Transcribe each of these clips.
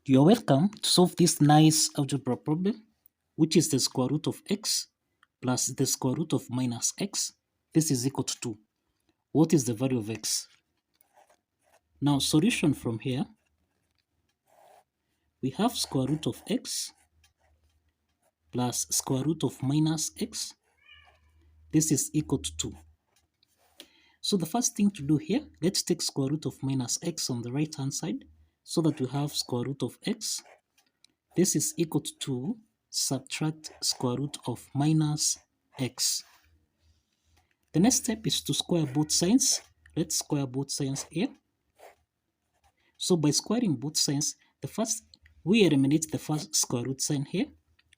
You're welcome to solve this nice algebra problem, which is the square root of x plus the square root of minus x. This is equal to 2. What is the value of x? Now, solution from here, we have square root of x plus square root of minus x. This is equal to 2. So the first thing to do here, let's take square root of minus x on the right hand side so that we have square root of x. This is equal to 2, subtract square root of minus x. The next step is to square both sides. Let's square both sides here. So by squaring both sides, we eliminate the first square root sign here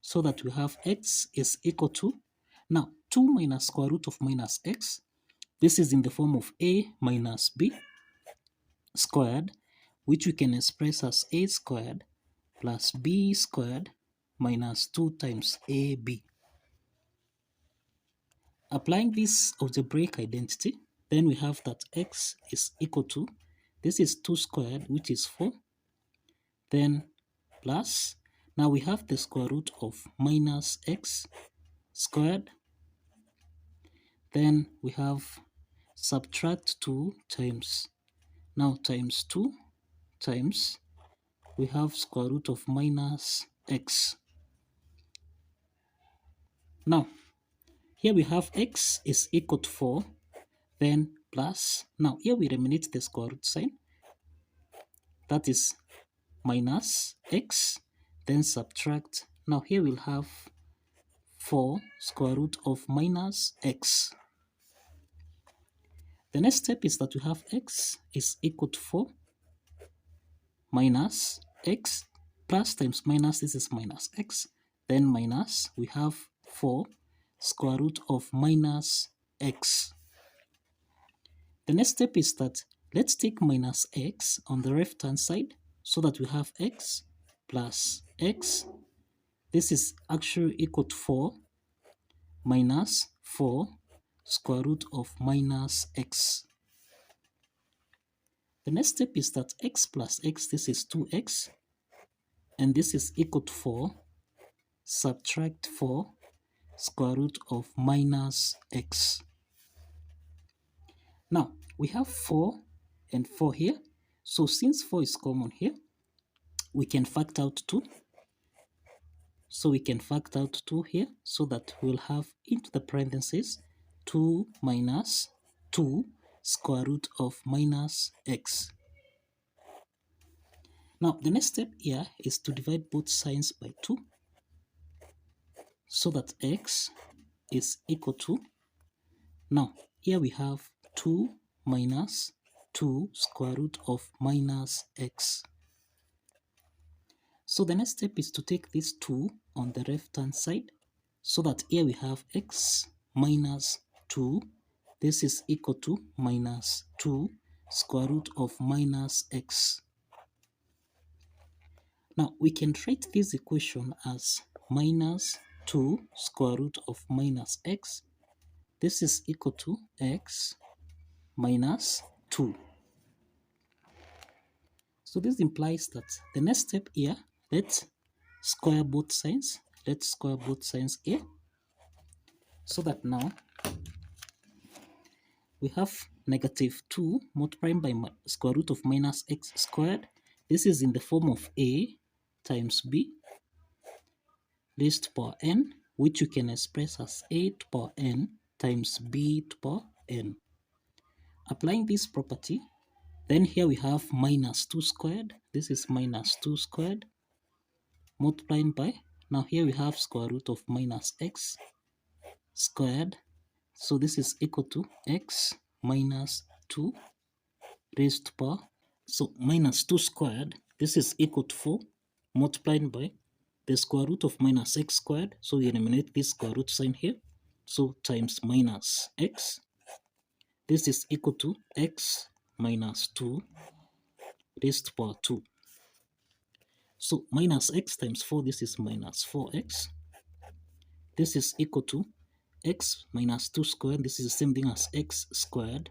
so that we have x is equal to, now 2 minus square root of minus x. This is in the form of a minus b squared, which we can express as a squared plus b squared minus 2 times ab. Applying this algebraic identity, then we have that x is equal to, this is 2 squared, which is 4, then plus, now we have the square root of minus x squared, then we have subtract 2 times, now times 2 times, we have square root of minus x. Now, here we have x is equal to 4, then plus, now here we eliminate the square root sign, that is minus x, then subtract, now here we'll have 4 square root of minus x. The next step is that we have x is equal to 4 minus x plus times minus, this is minus x, then minus, we have 4 square root of minus x. The next step is that let's take minus x on the left hand side so that we have x plus x. This is actually equal to 4 minus 4 square root of minus x. The next step is that x plus x, this is 2x, and this is equal to 4, subtract 4 square root of minus x. Now, we have 4 and 4 here, so since 4 is common here, we can factor out 2. So we can factor out 2 here, so that we'll have into the parentheses 2 minus 2 square root of minus x. Now, the next step here is to divide both sides by 2, so that x is equal to, now here we have 2 minus 2 square root of minus x. So the next step is to take this 2 on the left hand side, so that here we have x minus 2, this is equal to minus 2 square root of minus x. Now we can write this equation as minus 2 square root of minus x. This is equal to x minus 2. So this implies that the next step here, let's square both sides. Let's square both sides here, so that now we have negative 2 multiplied by square root of minus x squared. This is in the form of a times b raised to power n, which you can express as a to power n times b to power n. Applying this property, then here we have minus 2 squared. This is minus 2 squared multiplying by, now here we have square root of minus x squared. So this is equal to x minus 2 raised to power. So minus 2 squared, this is equal to 4 multiplied by the square root of minus x squared. So we eliminate this square root sign here. So times minus x. This is equal to x minus 2 raised to power 2. So minus x times 4, this is minus 4x. This is equal to x minus 2 squared. This is the same thing as x squared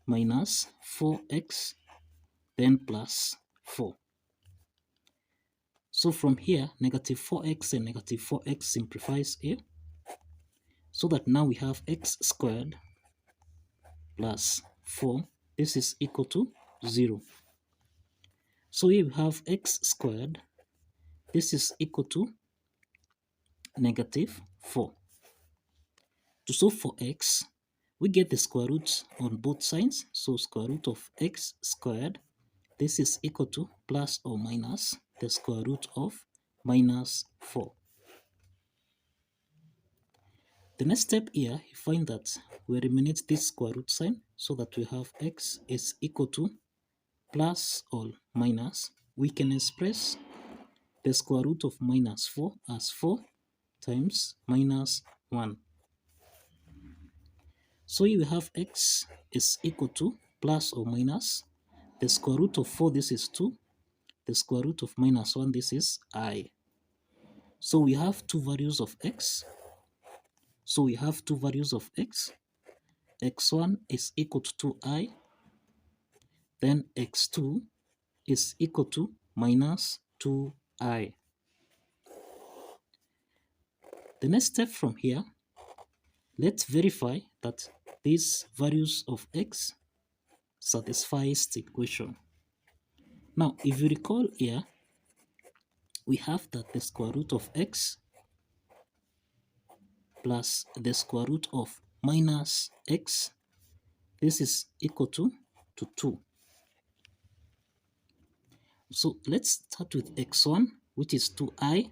minus 4x, then plus 4. So from here, negative 4x and negative 4x simplifies here, so that now we have x squared plus 4. This is equal to 0. So here we have x squared. This is equal to negative 4. To solve for x, we get the square roots on both sides. So square root of x squared, this is equal to plus or minus the square root of minus 4. The next step here, you find that we eliminate this square root sign so that we have x is equal to plus or minus. We can express the square root of minus 4 as 4 times minus 1. So here we have x is equal to plus or minus the square root of 4, this is 2. The square root of minus 1, this is I. So we have two values of x. So we have two values of x. x1 is equal to 2i. Then x2 is equal to minus 2i. The next step from here, let's verify that these values of x satisfies the equation. Now, if you recall here, we have that the square root of x plus the square root of minus x, this is equal to 2. So let's start with x1, which is 2i.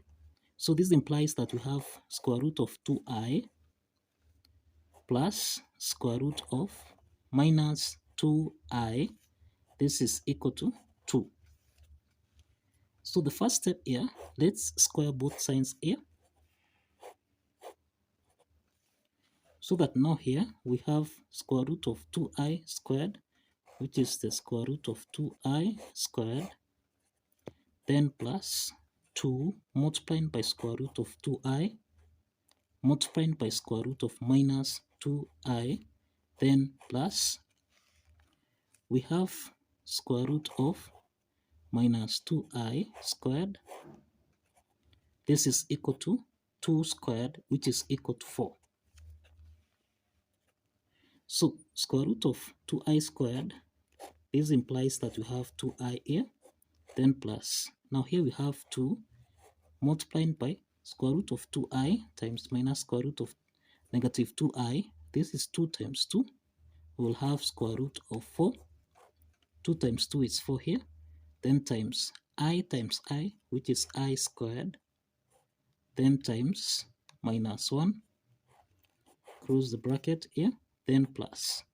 So this implies that we have square root of 2i plus square root of minus 2i. This is equal to 2. So the first step here, let's square both sides here. So that now here we have square root of 2i squared, which is the square root of 2i squared, then plus 2 multiplied by square root of 2i, multiplied by square root of minus 2i, then plus we have square root of minus 2i squared. This is equal to 2 squared, which is equal to 4. So square root of 2i squared, this implies that we have 2i here, then plus. Now here we have 2 multiplied by square root of 2i times minus square root of negative 2i. This is 2 times 2. We will have square root of 4. 2 times 2 is 4 here. Then times I, which is I squared. Then times minus 1. Close the bracket here. Then plus.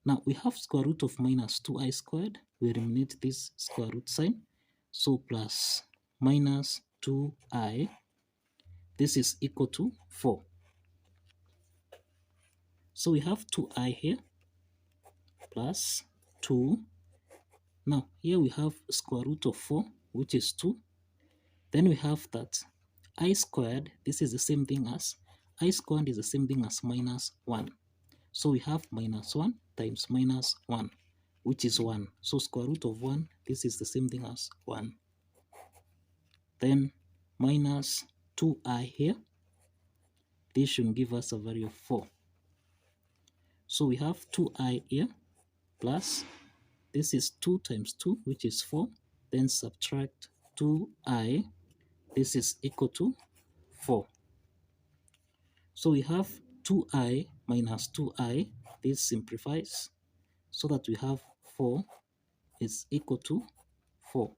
Now we have square root of minus 2i squared. We eliminate this square root sign. So plus minus 2i. This is equal to 4. So we have 2i here plus 2. Now here we have square root of 4, which is 2. Then we have that I squared, this is the same thing as, I squared is the same thing as minus 1. So we have minus 1 times minus 1, which is 1. So square root of 1, this is the same thing as 1. Then minus 2i here. This should give us a value of 4. So we have 2i here plus, this is 2 times 2, which is 4. Then subtract 2i. This is equal to 4. So we have 2i minus 2i. This simplifies so that we have 4 is equal to 4.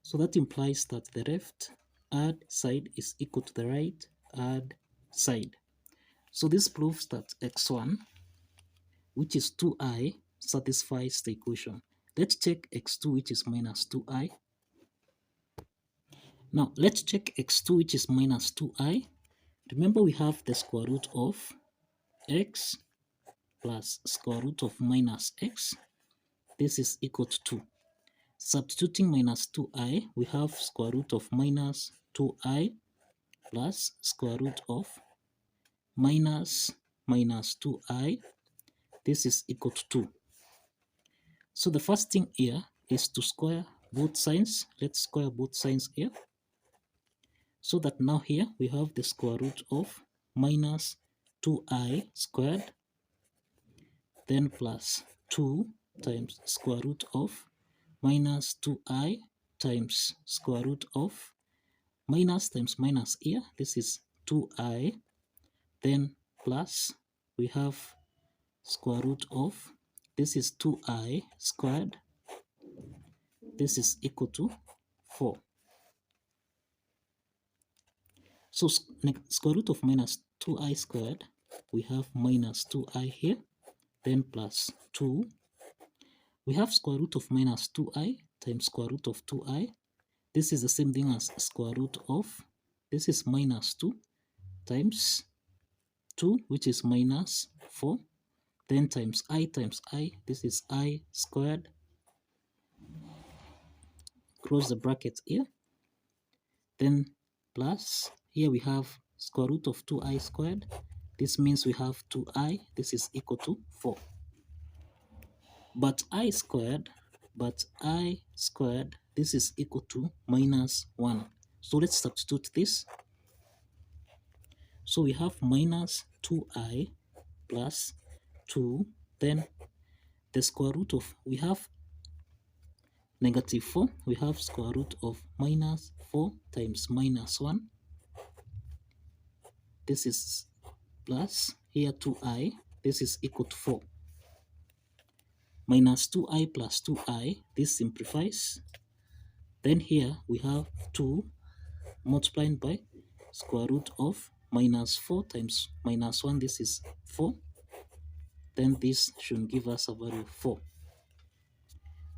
So that implies that the left hand side is equal to the right hand side. So this proves that x1, which is 2i, satisfies the equation. Let's check x2, which is minus 2i. Now let's check x2, which is minus 2i. Remember we have the square root of x plus square root of minus x. This is equal to 2. Substituting minus 2i, we have square root of minus 2i plus square root of minus 2i. This is equal to 2. So the first thing here is to square both signs. Let's square both signs here. So that now here we have the square root of minus 2i squared, then plus 2 times square root of minus 2i times square root of minus times minus here. This is 2i, then plus we have square root of, this is 2i squared, this is equal to 4. So square root of minus 2i squared, we have minus 2i here, then plus 2. We have square root of minus 2i times square root of 2i. This is the same thing as square root of, this is minus 2 times 2, which is minus 4. Then times I, this is I squared. Close the bracket here. Then plus, here we have square root of 2i squared. This means we have 2i. This is equal to 4. But I squared, this is equal to minus 1. So let's substitute this. So we have minus 2i plus 2. Then the square root of, we have negative 4. We have square root of minus 4 times minus 1. This is plus, here 2i. This is equal to 4. Minus 2i plus 2i. This simplifies. Then here we have 2 multiplied by square root of minus 4 times minus 1. This is 4. Then this should give us a value of 4.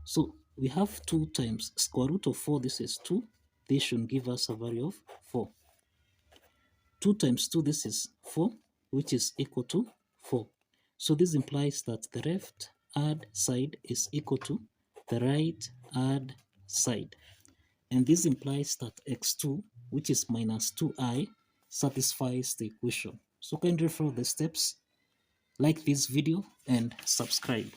So we have 2 times square root of 4. This is 2. This should give us a value of 4. 2 times 2, this is 4, which is equal to 4. So this implies that the left hand side is equal to the right hand side. And this implies that x2, which is minus 2i, satisfies the equation. So kindly follow the steps, like this video, and subscribe.